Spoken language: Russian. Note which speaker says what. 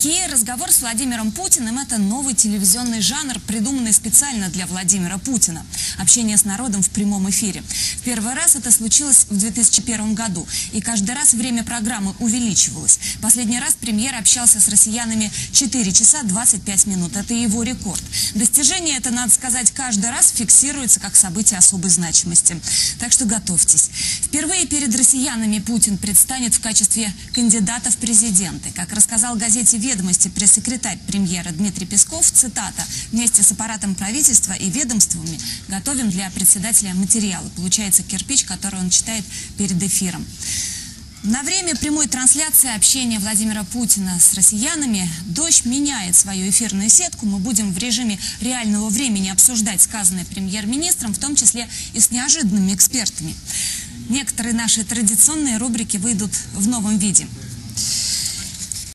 Speaker 1: Такие разговоры с Владимиром Путиным – это новый телевизионный жанр, придуманный специально для Владимира Путина. Общение с народом в прямом эфире. В первый раз это случилось в 2001 году. И каждый раз время программы увеличивалось. Последний раз премьер общался с россиянами 4 часа 25 минут. Это его рекорд. Достижение это, надо сказать, каждый раз фиксируется как событие особой значимости. Так что готовьтесь. Впервые перед россиянами Путин предстанет в качестве кандидата в президенты. Как рассказал газете «Ведомости» пресс-секретарь премьера Дмитрий Песков, цитата: «Вместе с аппаратом правительства и ведомствами готовим для председателя материалы». Получается кирпич, который он читает перед эфиром. На время прямой трансляции общения Владимира Путина с россиянами «Дождь» меняет свою эфирную сетку. Мы будем в режиме реального времени обсуждать сказанное премьер-министром, в том числе и с неожиданными экспертами. Некоторые наши традиционные рубрики выйдут в новом виде.